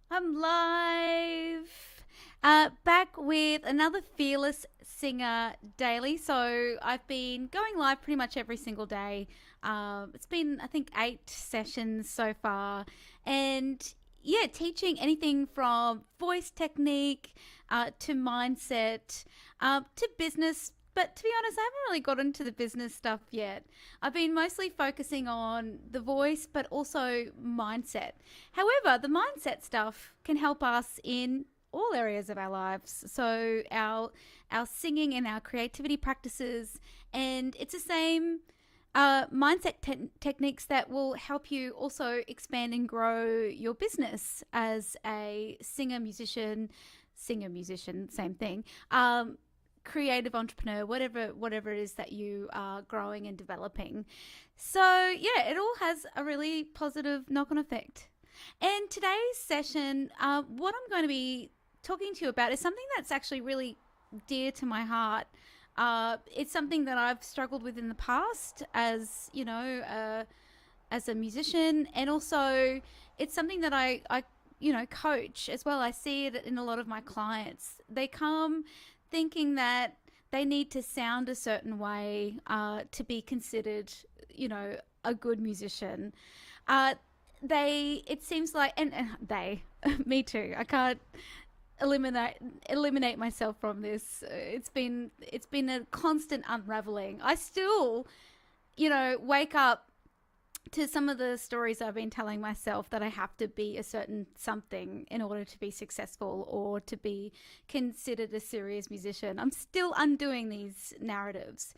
I'm live. Back with another Fearless Singer Daily. So I've been going live pretty much every single day. It's been, I think, 8 sessions so far. And yeah, teaching anything from voice technique to mindset to business. But to be honest, I haven't really got into the business stuff yet. I've been mostly focusing on the voice, but also mindset. However, the mindset stuff can help us in all areas of our lives. So our singing and our creativity practices, and it's the same mindset techniques that will help you also expand and grow your business as a singer musician, same thing. Creative entrepreneur, whatever it is that you are growing and developing. So yeah, it all has a really positive knock-on effect. And today's session, what I'm going to be talking to you about is something that's actually really dear to my heart. It's something that I've struggled with in the past, as a musician, and also it's something that I coach as well. I see it in a lot of my clients. They come thinking that they need to sound a certain way to be considered, a good musician. Uh, it seems like, and they, me too. I can't eliminate myself from this. It's been a constant unraveling. I still, wake up to some of the stories I've been telling myself that I have to be a certain something in order to be successful or to be considered a serious musician. I'm still undoing these narratives.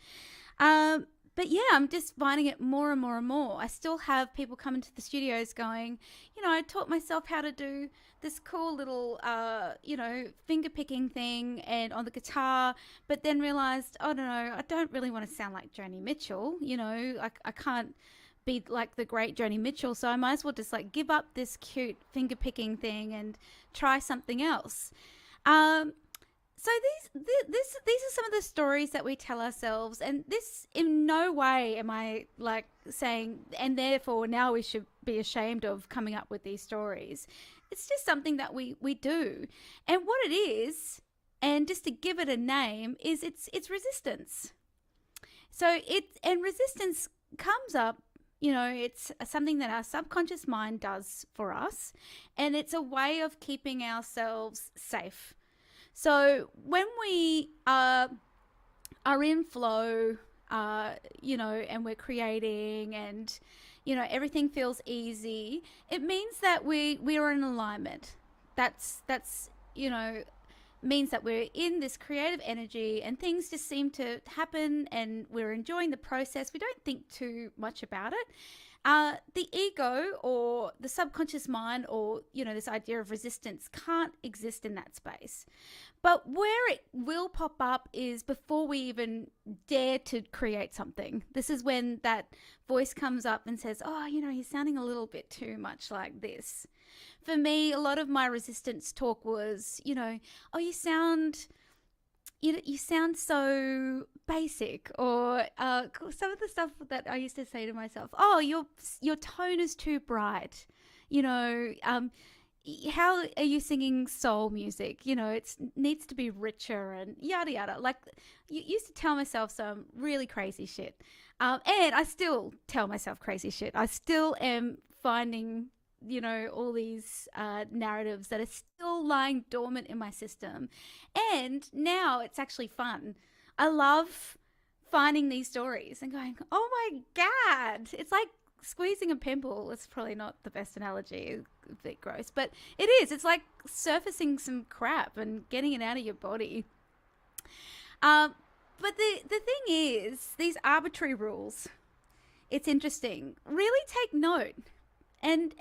But yeah, I'm just finding it more and more and more. I still have people come into the studios going, I taught myself how to do this cool little, finger picking thing and on the guitar, but then realized, oh no, I don't really want to sound like Joni Mitchell. I can't be like the great Joni Mitchell, so I might as well just like give up this cute finger picking thing and try something else. Um, so these are some of the stories that we tell ourselves, and this in no way am I like saying, and therefore now we should be ashamed of coming up with these stories. It's just something that we do, and what it is, and just to give it a name, is it's resistance. And resistance comes up, it's something that our subconscious mind does for us, and it's a way of keeping ourselves safe. So when we are in flow, and we're creating, and everything feels easy, it means that we are in alignment. That's means that we're in this creative energy and things just seem to happen and we're enjoying the process. We don't think too much about it. The ego or the subconscious mind, or this idea of resistance, can't exist in that space. But where it will pop up is before we even dare to create something. This is when that voice comes up and says, oh, you're sounding a little bit too much like this. For me, a lot of my resistance talk was, oh, you sound so basic, or some of the stuff that I used to say to myself, oh, your tone is too bright, you know um, how are you singing soul music, it needs to be richer, and yada yada. Like, you used to tell myself some really crazy shit, and I still tell myself crazy shit. I still am finding all these narratives that are still lying dormant in my system. And now it's actually fun. I love finding these stories and going, oh my God. It's like squeezing a pimple. It's probably not the best analogy, a bit gross, but it is. It's like surfacing some crap and getting it out of your body. Um, but the thing is, these arbitrary rules, it's interesting. Really take note and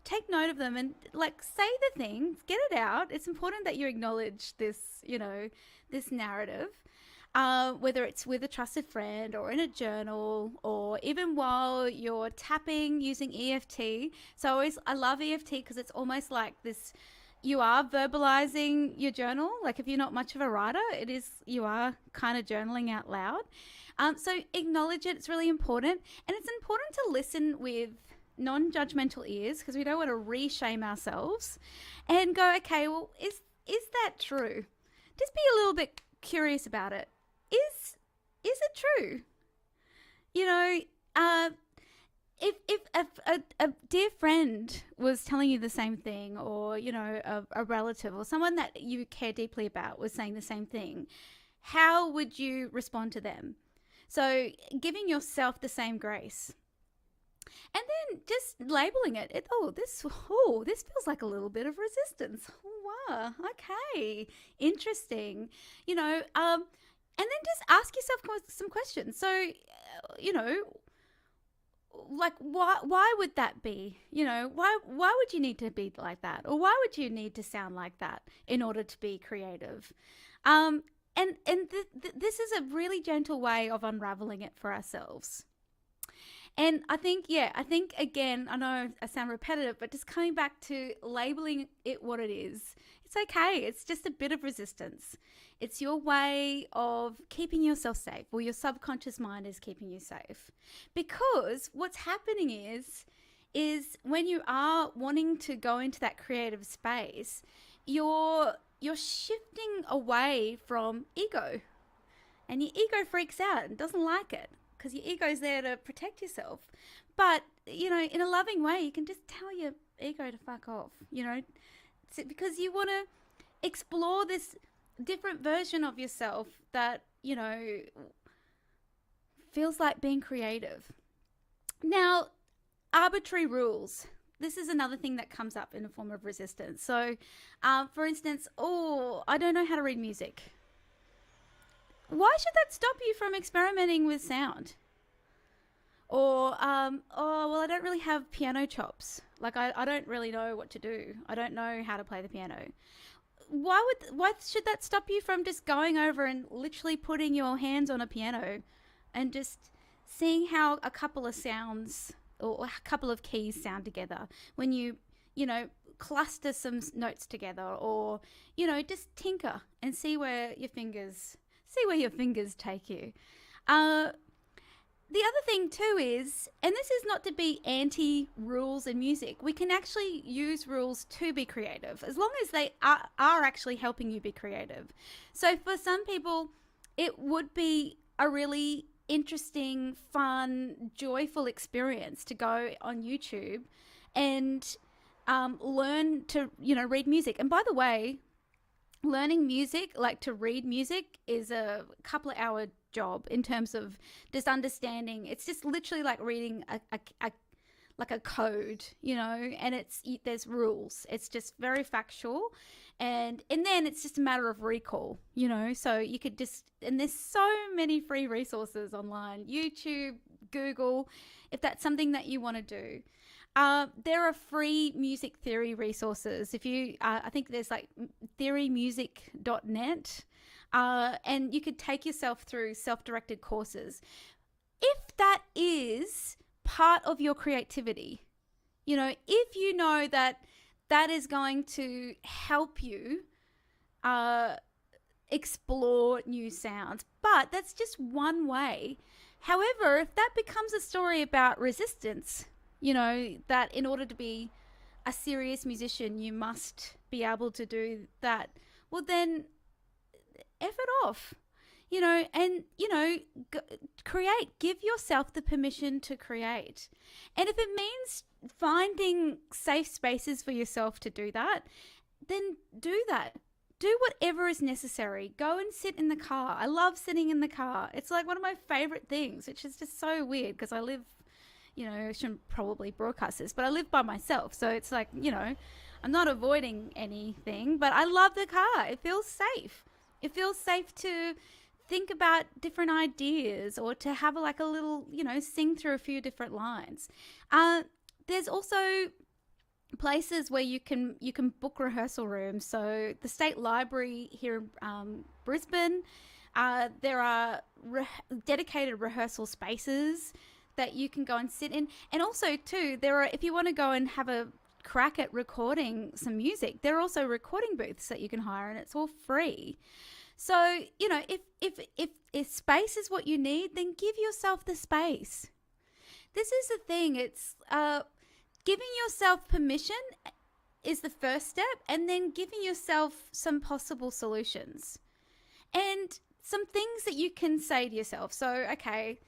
take note of them, and like, say the things, get it out. It's important that you acknowledge this, this narrative, whether it's with a trusted friend or in a journal, or even while you're tapping using EFT. So I love EFT because it's almost like this, you are verbalizing your journal. Like, if you're not much of a writer, you are kind of journaling out loud. So acknowledge it. It's really important, and it's important to listen with non-judgmental ears, because we don't want to re-shame ourselves, and go, okay, well, is that true? Just be a little bit curious about it. Is it true? You know, if a dear friend was telling you the same thing, or a relative or someone that you care deeply about was saying the same thing, how would you respond to them? So giving yourself the same grace, and then just labeling it. This feels like a little bit of resistance. Wow, okay, interesting. And then just ask yourself some questions. So, like, why would that be? Why would you need to be like that, or why would you need to sound like that in order to be creative? And this is a really gentle way of unraveling it for ourselves. And I think again, I know I sound repetitive, but just coming back to labeling it what it is. It's okay. It's just a bit of resistance. It's your way of keeping yourself safe, or your subconscious mind is keeping you safe. Because what's happening is when you are wanting to go into that creative space, you're shifting away from ego. And your ego freaks out and doesn't like it, because your ego is there to protect yourself. But, in a loving way, you can just tell your ego to fuck off, because you want to explore this different version of yourself that, feels like being creative. Now, arbitrary rules. This is another thing that comes up in a form of resistance. So, for instance, I don't know how to read music. Why should that stop you from experimenting with sound? Or, well, I don't really have piano chops. Like, I don't really know what to do. I don't know how to play the piano. Why should that stop you from just going over and literally putting your hands on a piano and just seeing how a couple of sounds or a couple of keys sound together when you cluster some notes together, or, just tinker and see where your fingers take you. The other thing too is, and this is not to be anti-rules in music, we can actually use rules to be creative, as long as they are actually helping you be creative. So for some people, it would be a really interesting, fun, joyful experience to go on YouTube and learn to, read music. And by the way, learning music, like to read music, is a couple of hour job in terms of just understanding. It's just literally like reading a code, and there's rules. It's just very factual, and then it's just a matter of recall, so you could and there's so many free resources online, YouTube, Google, if that's something that you want to do. There are free music theory resources. If you, I think there's like theorymusic.net, and you could take yourself through self-directed courses. If that is part of your creativity, if you know that is going to help you explore new sounds, but that's just one way. However, if that becomes a story about resistance, that in order to be a serious musician, you must be able to do that, well then, F it off, and, create. Give yourself the permission to create. And if it means finding safe spaces for yourself to do that, then do that. Do whatever is necessary. Go and sit in the car. I love sitting in the car. It's like one of my favorite things, which is just so weird because I live, I shouldn't probably broadcast this, but I live by myself. So it's like, I'm not avoiding anything, but I love the car. It feels safe. It feels safe to think about different ideas, or to have a little, sing through a few different lines. There's also places where you can book rehearsal rooms. So the State Library here in Brisbane, there are dedicated rehearsal spaces that you can go and sit in. And also too, if you want to go and have a crack at recording some music, there are also recording booths that you can hire, and it's all free. So, if space is what you need, then give yourself the space. This is the thing. It's Giving yourself permission is the first step, and then giving yourself some possible solutions and some things that you can say to yourself. So, okay,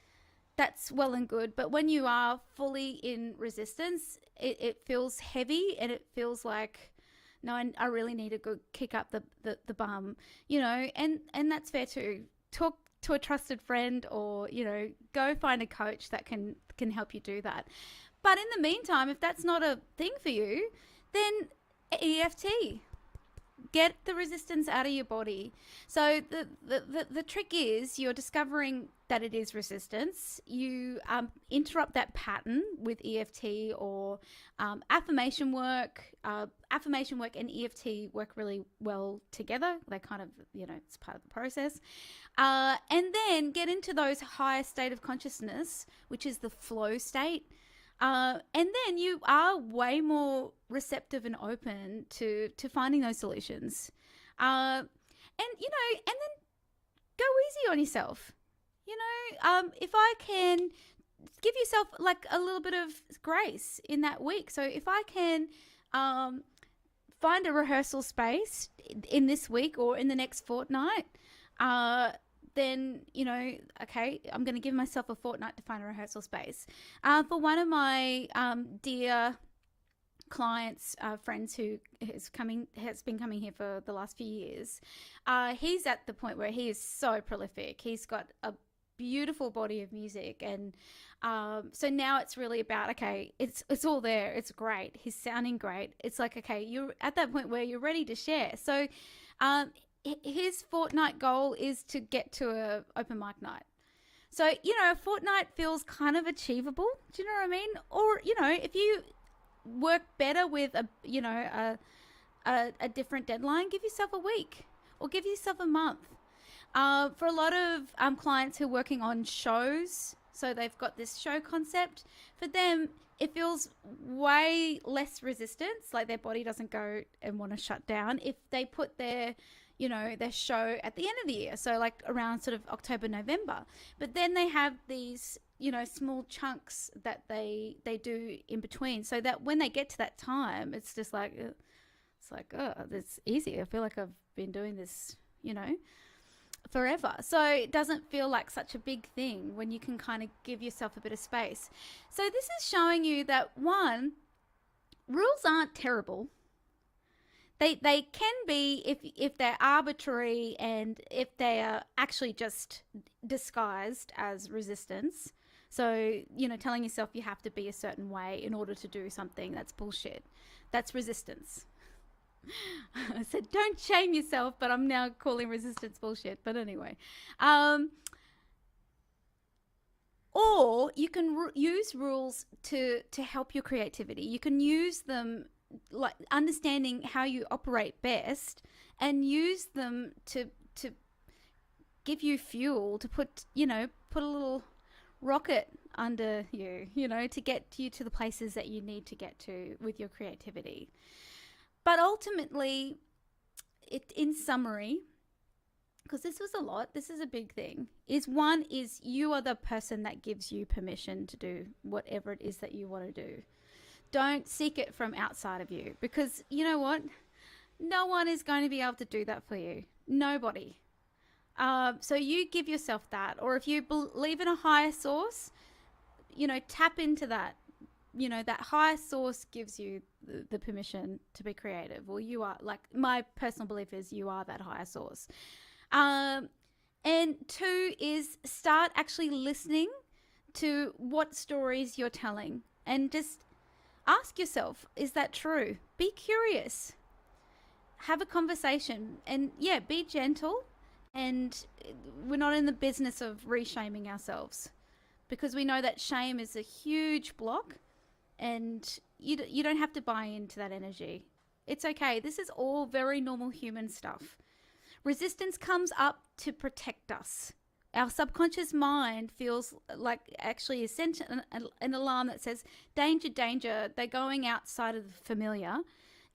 that's well and good, but when you are fully in resistance, it feels heavy, and it feels like, no, I really need to go kick up the bum, and that's fair too. Talk to a trusted friend, or, go find a coach that can help you do that. But in the meantime, if that's not a thing for you, then EFT. Get the resistance out of your body. So the trick is, you're discovering that it is resistance. You interrupt that pattern with EFT or affirmation work. Affirmation work and EFT work really well together. They kind of, it's part of the process. And then get into those higher state of consciousness, which is the flow state. And then you are way more receptive and open to finding those solutions. And then go easy on yourself. If I can give yourself like a little bit of grace in that week. So if I can find a rehearsal space in this week or in the next fortnight, then, okay, I'm going to give myself a fortnight to find a rehearsal space. For one of my dear clients, friends who has been coming here for the last few years, he's at the point where he is so prolific. He's got a beautiful body of music, and so now it's really about, okay, it's all there. It's great. He's sounding great. It's like, okay, you're at that point where you're ready to share. So his fortnight goal is to get to a open mic night. So, a fortnight feels kind of achievable. Do you know what I mean? Or, if you work better with a different deadline, give yourself a week or give yourself a month. For a lot of clients who are working on shows, so they've got this show concept, for them, it feels way less resistance, like their body doesn't go and want to shut down if they put their show at the end of the year, so like around sort of October, November. But then they have these, small chunks that they do in between, so that when they get to that time, it's just like, oh, that's easy. I feel like I've been doing this, forever. So it doesn't feel like such a big thing when you can kind of give yourself a bit of space. So this is showing you that, one, rules aren't terrible. They can be if they're arbitrary and if they are actually just disguised as resistance. So, telling yourself you have to be a certain way in order to do something, that's bullshit. That's resistance. I said don't shame yourself, but I'm now calling resistance bullshit. But anyway. Or you can use rules to help your creativity. You can use them, like understanding how you operate best, and use them to give you fuel to put a little rocket under you, to get you to the places that you need to get to with your creativity. But ultimately, in summary, because this was a lot, this is a big thing, is you are the person that gives you permission to do whatever it is that you want to do. Don't seek it from outside of you, because you know what? No one is going to be able to do that for you. Nobody. So you give yourself that. Or if you believe in a higher source, tap into that. That higher source gives you the permission to be creative. Or you are, like, my personal belief is you are that higher source. And two is start actually listening to what stories you're telling, and just ask yourself, is that true? Be curious. Have a conversation, and be gentle. And we're not in the business of reshaming ourselves, because we know that shame is a huge block, and you don't have to buy into that energy. It's okay. This is all very normal human stuff. Resistance comes up to protect us. Our subconscious mind feels like actually is sent an alarm that says, danger, danger, they're going outside of the familiar,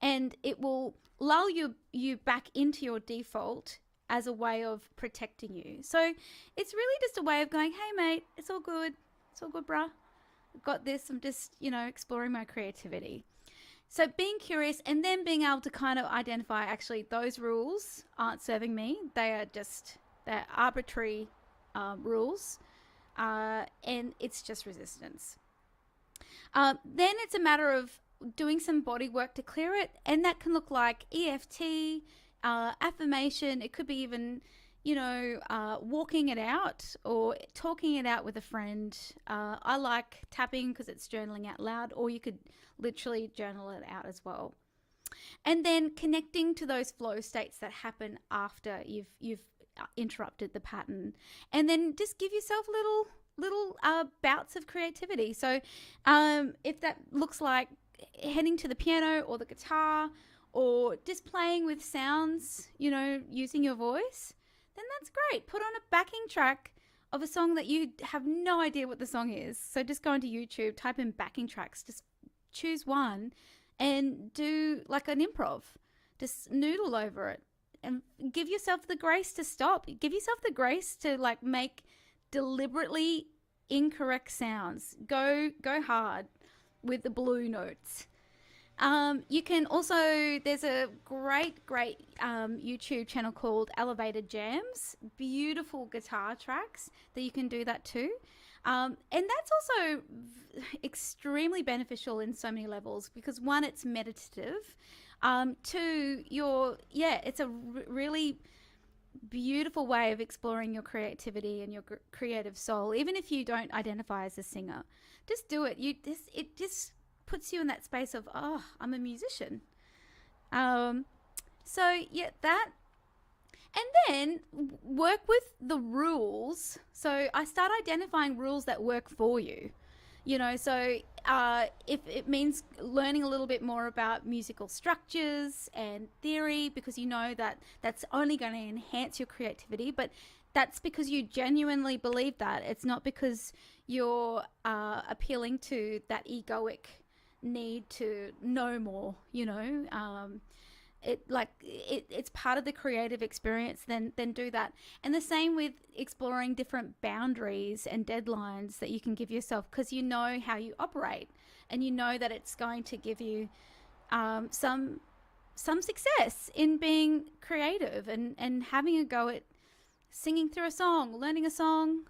and it will lull you back into your default as a way of protecting you. So it's really just a way of going, hey mate, it's all good, bruh. got this. I'm just, exploring my creativity. So being curious and then being able to kind of identify, actually, those rules aren't serving me. They're arbitrary rules, and it's just resistance. Then it's a matter of doing some body work to clear it, and that can look like EFT, affirmation. It could be even, walking it out or talking it out with a friend. I like tapping because it's journaling out loud, or you could literally journal it out as well. And then connecting to those flow states that happen after you've interrupted the pattern, and then just give yourself little bouts of creativity. So if that looks like heading to the piano or the guitar, or just playing with sounds, using your voice, then that's great. Put on a backing track of a song that you have no idea what the song is. So just go into YouTube, type in backing tracks, just choose one and do like an improv. Just noodle over it and give yourself the grace to stop. Give yourself the grace to like make deliberately incorrect sounds. Go hard with the blue notes. You can also, there's a great YouTube channel called Elevated Jams, beautiful guitar tracks that you can do that too. And that's also extremely beneficial in so many levels, because one, it's meditative. Two, it's a really beautiful way of exploring your creativity and your creative soul. Even if you don't identify as a singer, just do it. It just puts you in that space of, oh, I'm a musician. So yeah, that. And then work with the rules. So I start identifying rules that work for you. So if it means learning a little bit more about musical structures and theory, because that that's only going to enhance your creativity, but that's because you genuinely believe that. It's not because you're appealing to that egoic need to know more, it's part of the creative experience, then do that. And the same with exploring different boundaries and deadlines that you can give yourself, because you know how you operate, and you know that it's going to give you some success in being creative and having a go at singing through a song, learning a song,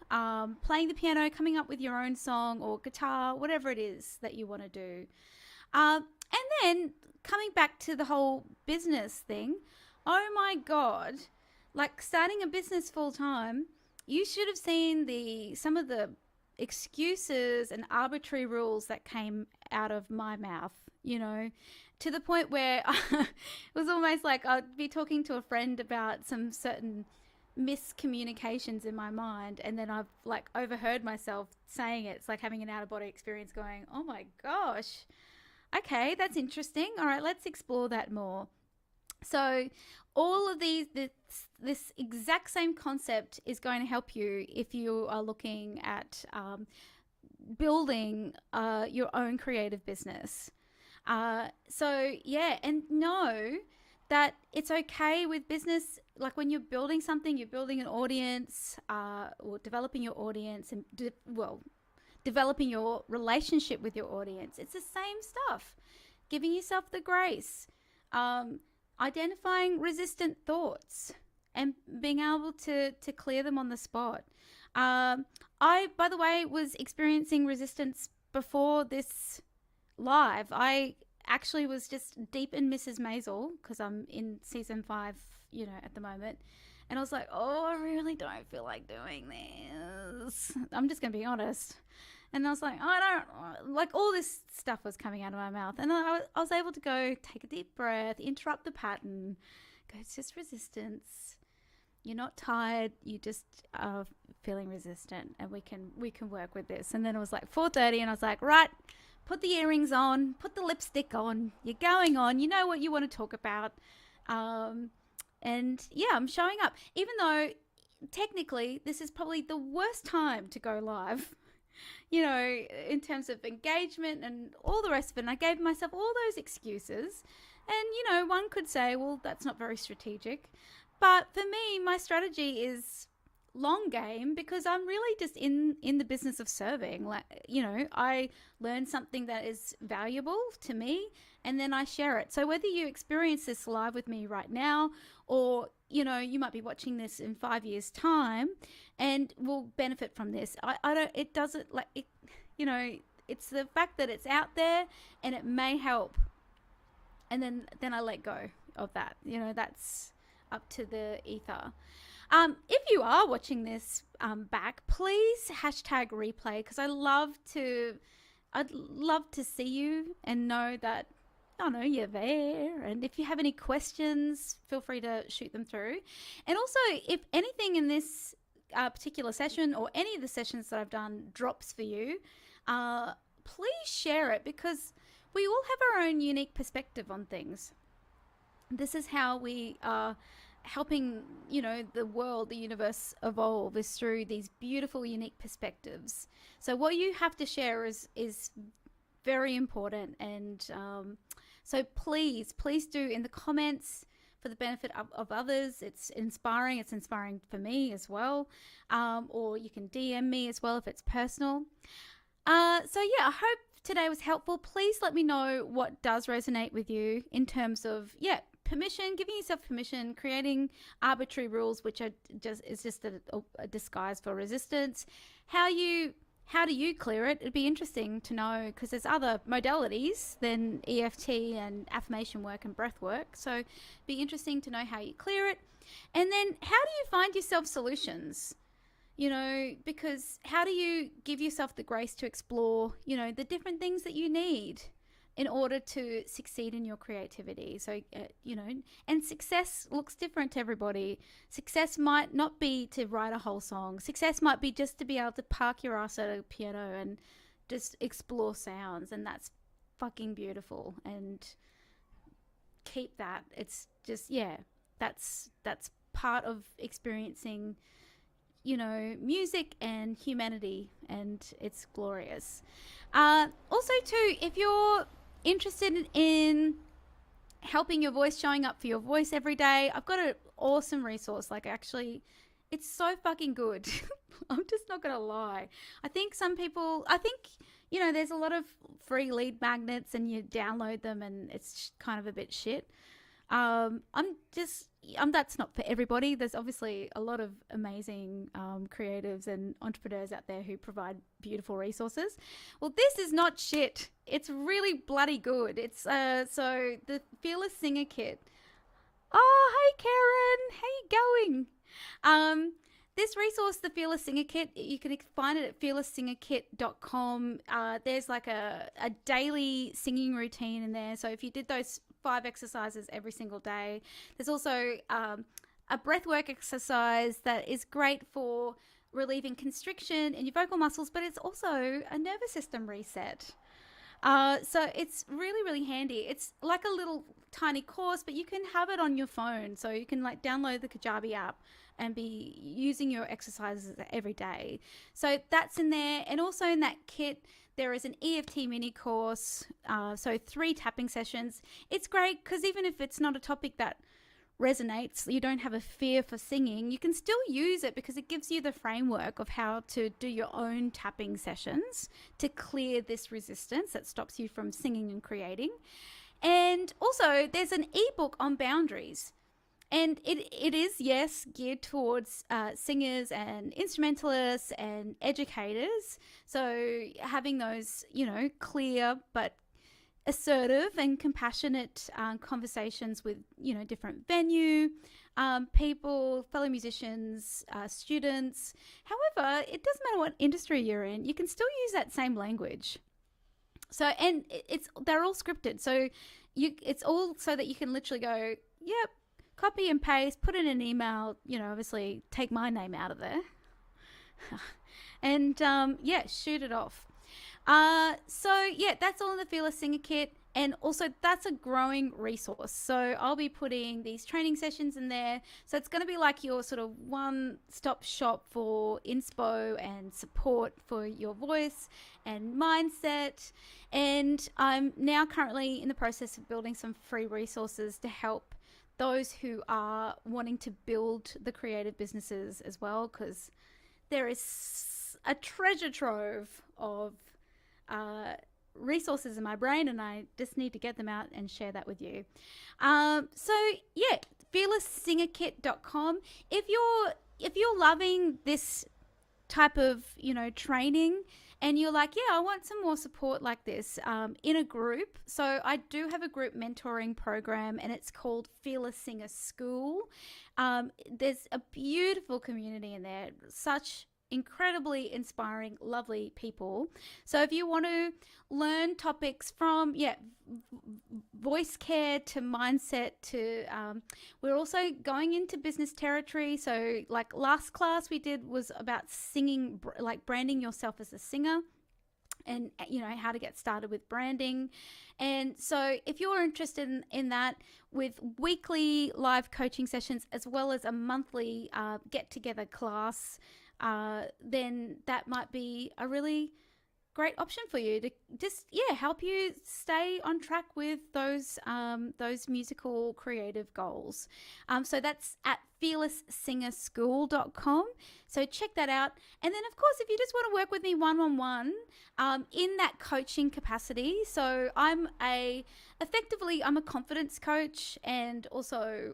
playing the piano, coming up with your own song or guitar, whatever it is that you want to do. And then coming back to the whole business thing, oh my God, like starting a business full time, you should have seen some of the excuses and arbitrary rules that came out of my mouth, to the point where it was almost like I'd be talking to a friend about some certain miscommunications in my mind, and then I've like overheard myself saying it. It's like having an out-of-body experience, going, oh my gosh, okay, that's interesting. All right, let's explore that more. So all of this exact same concept is going to help you if you are looking at building your own creative business. So yeah, and know that it's okay with business. Like when you're building something, you're building an audience, or developing your audience, and developing your relationship with your audience. It's the same stuff. Giving yourself the grace, identifying resistant thoughts, and being able to clear them on the spot. I, by the way, was experiencing resistance before this live. I actually was just deep in Mrs. Maisel, because I'm in season 5, at the moment. And I was like, oh, I really don't feel like doing this. I'm just going to be honest. And I was like, I don't, like, all this stuff was coming out of my mouth. And I was able to go take a deep breath, interrupt the pattern, go, it's just resistance. You're not tired. You just are feeling resistant, and we can work with this. And then it was like 4:30, and I was like, right, put the earrings on, put the lipstick on. You're going on. You know what you want to talk about. And yeah, I'm showing up, even though technically this is probably the worst time to go live, in terms of engagement and all the rest of it. And I gave myself all those excuses. And, one could say, well, that's not very strategic. But for me, my strategy is long game because I'm really just in the business of serving. Like, I learn something that is valuable to me and then I share it. So whether you experience this live with me right now or you might be watching this in 5 years time and will benefit from this. I don't, it doesn't like it, it's the fact that it's out there and it may help. And then I let go of that. That's up to the ether. If you are watching this back, please hashtag replay because I'd love to see you and know that you're there. And if you have any questions, feel free to shoot them through. And also, if anything in this particular session or any of the sessions that I've done drops for you, please share it because we all have our own unique perspective on things. This is how we are helping, the world, the universe evolve is through these beautiful, unique perspectives. So what you have to share is very important. And so please do in the comments for the benefit of others. It's inspiring. It's inspiring for me as well. Or you can DM me as well if it's personal. So yeah, I hope today was helpful. Please let me know what does resonate with you in terms of, permission, giving yourself permission, creating arbitrary rules, which are just a disguise for resistance. How do you clear it? It'd be interesting to know because there's other modalities than EFT and affirmation work and breath work. So it'd be interesting to know how you clear it. And then how do you find yourself solutions? Because how do you give yourself the grace to explore, the different things that you need in order to succeed in your creativity? So, and success looks different to everybody. Success might not be to write a whole song. Success might be just to be able to park your ass at a piano and just explore sounds. And that's fucking beautiful. And keep that. It's just, that's part of experiencing music and humanity, and it's glorious. Also too, if you're interested in helping your voice, showing up for your voice every day, I've got an awesome resource. Like, actually, it's so fucking good. I'm just not gonna lie. I think there's a lot of free lead magnets and you download them and it's kind of a bit shit. That's not for everybody. There's obviously a lot of amazing creatives and entrepreneurs out there who provide beautiful resources. Well, this is not shit. It's really bloody good. It's so the Fearless Singer Kit. Oh, hey Karen, how you going? This resource, the Fearless Singer Kit, you can find it at fearlesssingerkit.com. There's like a daily singing routine in there. So if you did those 5 exercises every single day. There's also a breathwork exercise that is great for relieving constriction in your vocal muscles, but it's also a nervous system reset. So it's really, really handy. It's like a little tiny course, but you can have it on your phone. So you can like download the Kajabi app and be using your exercises every day. So that's in there. And also in that kit, there is an EFT mini course, so 3 tapping sessions. It's great because even if it's not a topic that resonates, you don't have a fear for singing, you can still use it because it gives you the framework of how to do your own tapping sessions to clear this resistance that stops you from singing and creating. And also there's an ebook on boundaries. And it is, yes, geared towards singers and instrumentalists and educators. So having those, clear but assertive and compassionate conversations with, different venue people, fellow musicians, students. However, it doesn't matter what industry you're in, you can still use that same language. So, and they're all scripted. So it's all so that you can literally go, yep, copy and paste, put in an email, obviously take my name out of there and shoot it off. So that's all in the Fearless Singer Kit. And also that's a growing resource. So I'll be putting these training sessions in there. So it's going to be like your sort of one-stop shop for inspo and support for your voice and mindset. And I'm now currently in the process of building some free resources to help those who are wanting to build the creative businesses as well, because there is a treasure trove of resources in my brain, and I just need to get them out and share that with you. So yeah, fearlesssingerkit.com. If you're loving this type of, training, and you're like, yeah, I want some more support like this in a group. So I do have a group mentoring program, and it's called Fearless Singer School. There's a beautiful community in there, such incredibly inspiring, lovely people. So if you want to learn topics from voice care to mindset to we're also going into business territory. So like last class we did was about singing, like branding yourself as a singer, and how to get started with branding. And so if you're interested in that, with weekly live coaching sessions as well as a monthly get together class, then that might be a really great option for you to just help you stay on track with those musical creative goals. So that's at fearlesssingerschool.com. So check that out. And then of course, if you just want to work with me one-on-one in that coaching capacity, so I'm a confidence coach and also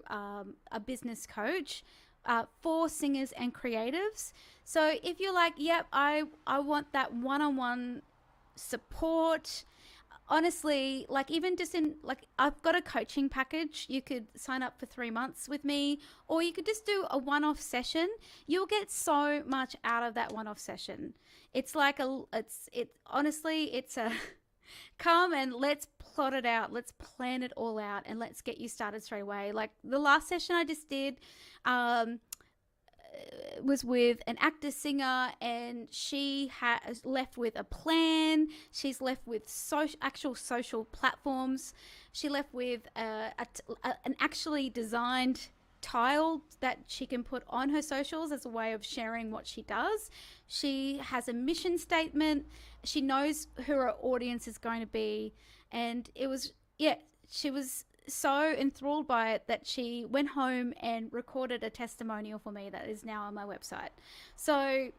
a business coach for singers and creatives. So if you're like, yep, I want that one-on-one support, honestly, like even just I've got a coaching package. You could sign up for 3 months with me, or you could just do a one-off session. You'll get so much out of that one-off session. It's like it's a come and let's plot it out. Let's plan it all out, and let's get you started straight away. Like the last session I just did, was with an actor singer, and she has left with a plan. She's left with actual social platforms. She left with an actually designed tile that she can put on her socials as a way of sharing what she does. She has a mission statement. She knows who her audience is going to be, and she was so enthralled by it that she went home and recorded a testimonial for me that is now on my website. So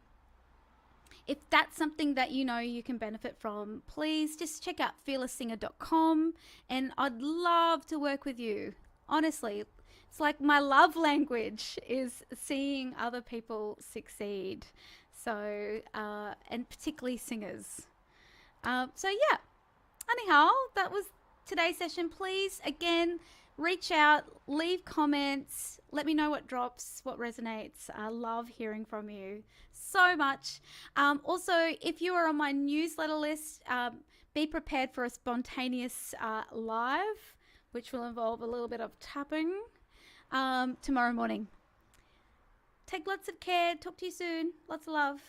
if that's something that you can benefit from, please just check out fearlesssinger.com, and I'd love to work with you. Honestly, it's like my love language is seeing other people succeed. So and particularly singers. Anyhow, that was today's session. Please, again, reach out, leave comments, let me know what drops, what resonates. I love hearing from you so much. Also, if you are on my newsletter list, be prepared for a spontaneous live, which will involve a little bit of tapping tomorrow morning. Take lots of care. Talk to you soon. Lots of love.